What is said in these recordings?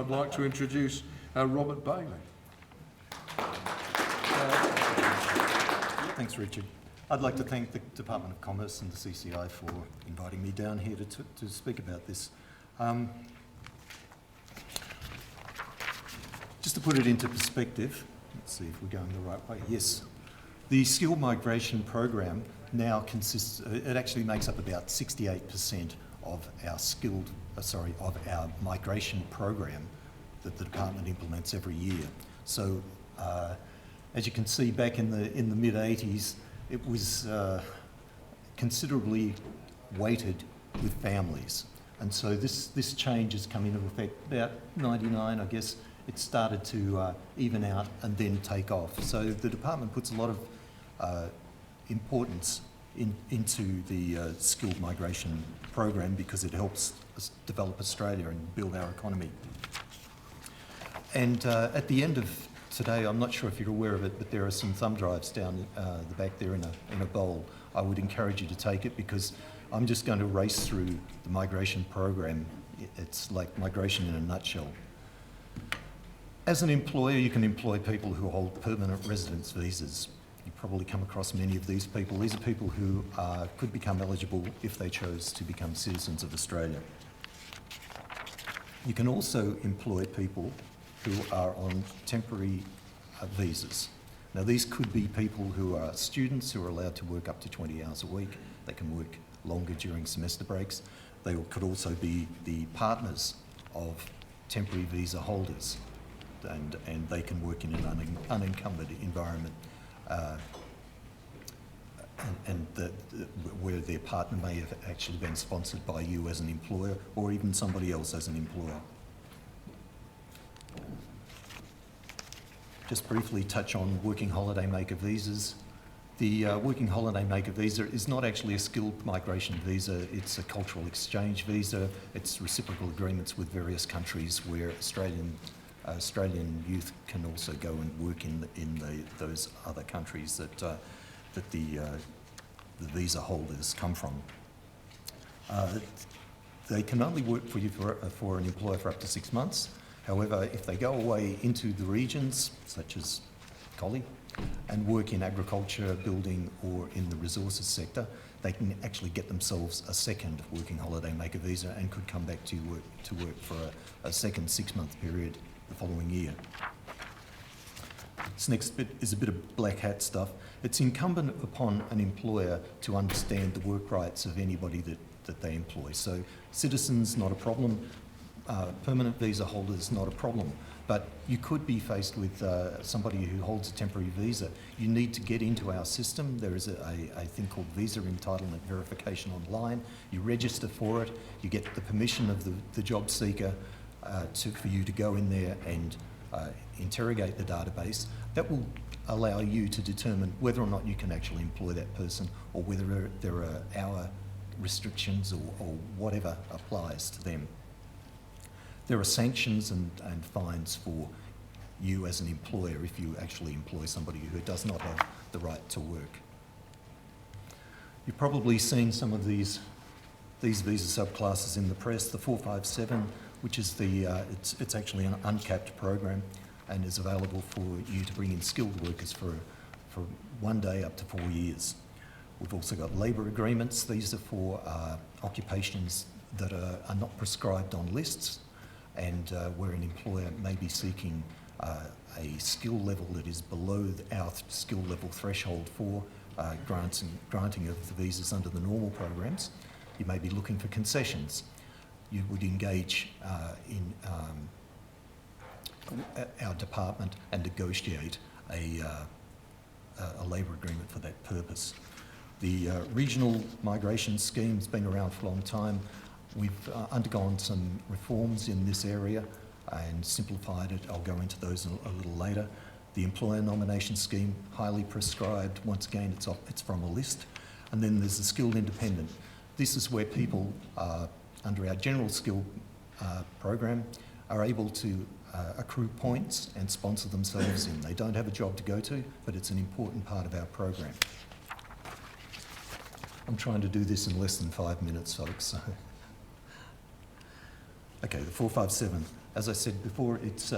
I'd like to introduce Robert Bailey. Thanks, Richard. I'd like to thank the Department of Commerce and the CCI for inviting me down here to speak about this. Just to put it into perspective, let's see if we're going the right way. Yes, the skilled migration program now consists, it actually makes up about 68% of our our migration program that the department implements every year. So, as you can see, back in the mid-80s, it was considerably weighted with families, and so this change has come into effect about 99, I guess. It started to even out and then take off. So the department puts a lot of importance into the skilled migration program because it helps us develop Australia and build our economy. And at the end of today, I'm not sure if you're aware of it, but there are some thumb drives down the back there in a bowl. I would encourage you to take it because I'm just going to race through the migration program. It's like migration in a nutshell. As an employer, you can employ people who hold permanent residence visas. You probably come across many of these people. These are people who could become eligible if they chose to become citizens of Australia. You can also employ people who are on temporary visas. Now, these could be people who are students who are allowed to work up to 20 hours a week. They can work longer during semester breaks. They could also be the partners of temporary visa holders, and they can work in an unencumbered environment where their partner may have actually been sponsored by you as an employer or even somebody else as an employer. Just briefly touch on working holiday maker visas. The working holiday maker visa is not actually a skilled migration visa, it's a cultural exchange visa. It's reciprocal agreements with various countries where Australian youth can also go and work in those other countries that the visa holders come from. They can only work for you for an employer for up to 6 months. However, if they go away into the regions, such as Collie, and work in agriculture, building, or in the resources sector, they can actually get themselves a second working holiday maker visa and could come back to work for a second 6-month period the following year. This next bit is a bit of black hat stuff. It's incumbent upon an employer to understand the work rights of anybody that they employ. So citizens, not a problem. Permanent visa holders, not a problem. But you could be faced with somebody who holds a temporary visa. You need to get into our system. There is a thing called visa entitlement verification online. You register for it. You get the permission of the job seeker for you to go in there and interrogate the database. That will allow you to determine whether or not you can actually employ that person or whether there are hour restrictions or whatever applies to them. There are sanctions and fines for you as an employer if you actually employ somebody who does not have the right to work. You've probably seen some of these visa subclasses in the press. The 457, which is it's actually an uncapped program and is available for you to bring in skilled workers for 1 day up to 4 years. We've also got labour agreements. These are for occupations that are not prescribed on lists, and where an employer may be seeking a skill level that is below our skill level threshold for granting of the visas under the normal programs. You may be looking for concessions. You would engage in our department and negotiate a labour agreement for that purpose. The regional migration scheme's been around for a long time. We've undergone some reforms in this area and simplified it. I'll go into those a little later. The employer nomination scheme, highly prescribed. Once again, it's from a list. And then there's the skilled independent. This is where people under our general skill program are able to accrue points and sponsor themselves in. They don't have a job to go to, but it's an important part of our program. I'm trying to do this in less than 5 minutes, folks. So. Okay, the 457. As I said before, it's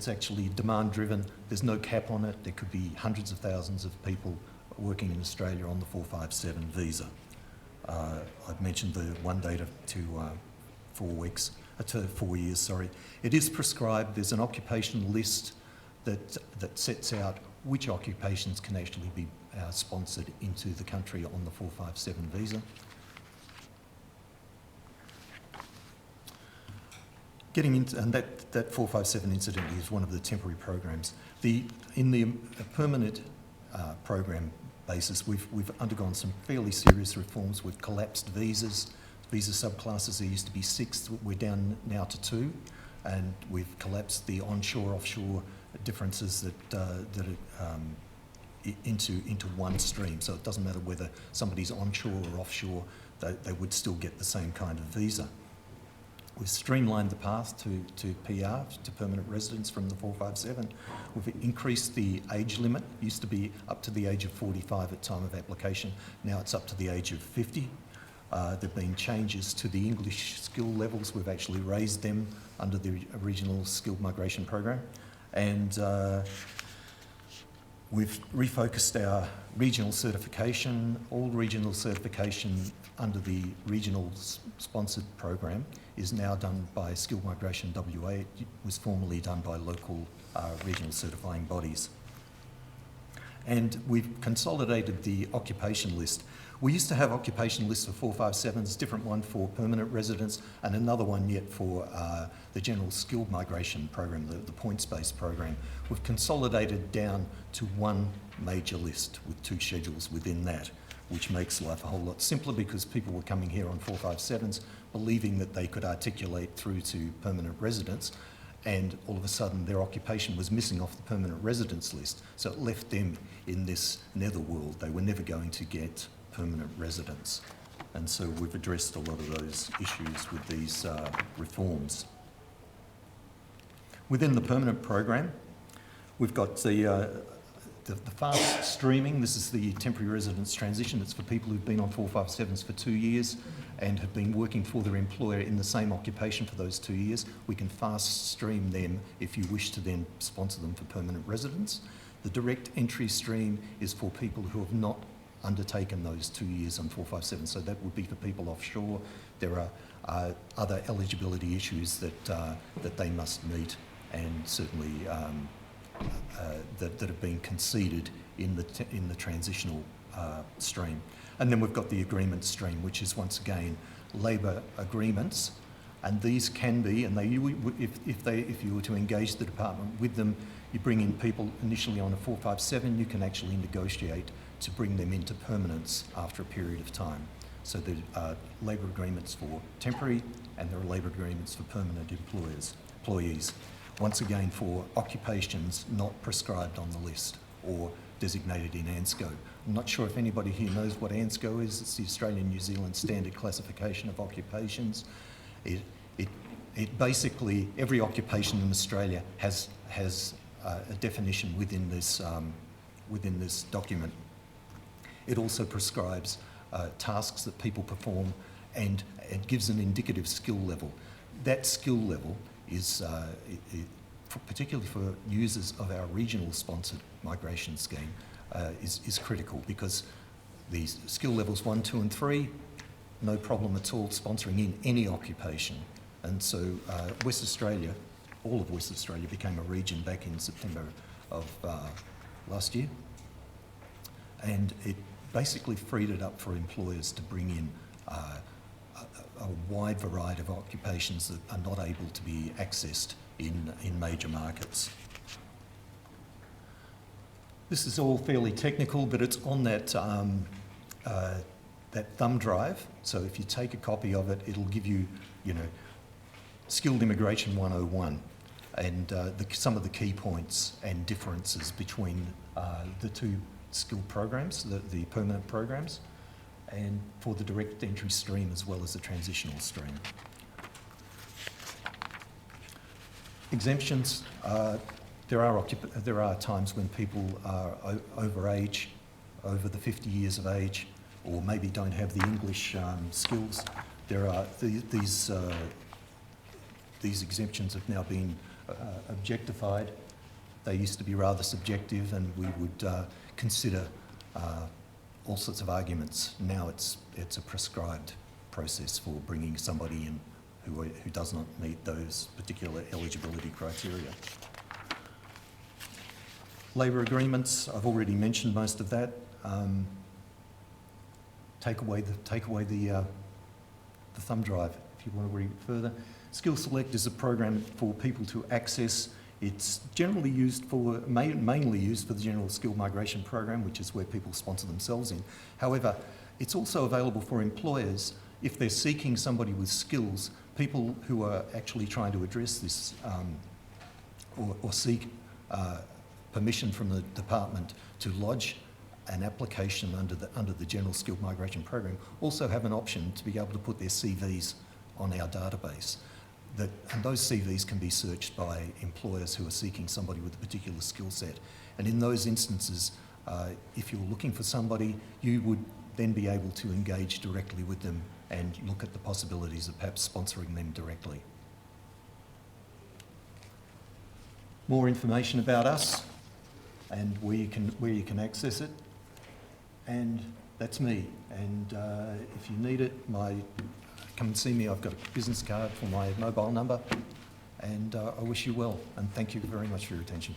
actually demand-driven. There's no cap on it. There could be hundreds of thousands of people working in Australia on the 457 visa. I've mentioned the 1 day to 4 weeks, to 4 years, sorry. It is prescribed. There's an occupation list that sets out which occupations can actually be sponsored into the country on the 457 visa. Getting into, and that 457 incidentally is one of the temporary programs. In the permanent program basis, we've undergone some fairly serious reforms. We've collapsed visas. Visa subclasses, there used to be 6, we're down now to 2, and we've collapsed the onshore-offshore differences into one stream. So it doesn't matter whether somebody's onshore or offshore, they would still get the same kind of visa. We've streamlined the path to PR, to permanent residence from the 457. We've increased the age limit. It used to be up to the age of 45 at time of application. Now it's up to the age of 50. There have been changes to the English skill levels. We've actually raised them under the original skilled migration program. And we've refocused our regional certification. All regional certification under the regional sponsored program is now done by Skilled Migration WA. It was formerly done by local regional certifying bodies. And we've consolidated the occupation list. We used to have occupation lists for 457s, different one for permanent residents, and another one yet for the general skilled migration program, the points-based program. We've consolidated down to one major list with 2 schedules within that, which makes life a whole lot simpler because people were coming here on 457s believing that they could articulate through to permanent residence, and all of a sudden their occupation was missing off the permanent residence list. So it left them in this netherworld. They were never going to get permanent residence. And so we've addressed a lot of those issues with these reforms. Within the permanent program, we've got the fast streaming. This is the temporary residence transition. It's for people who've been on 457s for 2 years and have been working for their employer in the same occupation for those 2 years. We can fast stream them if you wish to then sponsor them for permanent residence. The direct entry stream is for people who have not undertaken those 2 years on 457, so that would be for people offshore. There are other eligibility issues that they must meet, and certainly that have been conceded in the transitional stream. And then we've got the agreement stream, which is once again labour agreements, and these can be, and if you were to engage the department with them, you bring in people initially on a 457, you can actually negotiate to bring them into permanence after a period of time. So there are labour agreements for temporary, and there are labour agreements for permanent employees. Once again, for occupations not prescribed on the list or designated in ANSCO. I'm not sure if anybody here knows what ANSCO is. It's the Australian New Zealand Standard Classification of Occupations. It basically, every occupation in Australia has a definition within this document. It also prescribes tasks that people perform, and it gives an indicative skill level. That skill level is, particularly for users of our regional sponsored migration scheme, is critical, because these skill levels 1, 2 and 3, no problem at all sponsoring in any occupation. And so West Australia, all of West Australia became a region back in September of last year. And it basically freed it up for employers to bring in a wide variety of occupations that are not able to be accessed in major markets. This is all fairly technical, but it's on that thumb drive. So if you take a copy of it, it'll give you, Skilled Immigration 101 and some of the key points and differences between the 2 skilled programs, the permanent programs, and for the direct entry stream as well as the transitional stream. Exemptions. There are times when people are over age, over the 50 years of age, or maybe don't have the English skills. There are these exemptions have now been objectified. They used to be rather subjective, and we would consider all sorts of arguments. Now it's a prescribed process for bringing somebody in who does not meet those particular eligibility criteria. Labour agreements, I've already mentioned most of that. Take away the thumb drive if you want to read it further. Skill Select is a program for people to access. It's generally used for, mainly used for the General Skill Migration Program, which is where people sponsor themselves in. However, it's also available for employers if they're seeking somebody with skills, people who are actually trying to address this or seek permission from the department to lodge an application under the General Skill Migration Program, also have an option to be able to put their CVs on our database. And those CVs can be searched by employers who are seeking somebody with a particular skill set. And in those instances, if you're looking for somebody, you would then be able to engage directly with them and look at the possibilities of perhaps sponsoring them directly. More information about us and where you can access it. And that's me. And if you need it, come and see me. I've got a business card for my mobile number. And I wish you well. And thank you very much for your attention.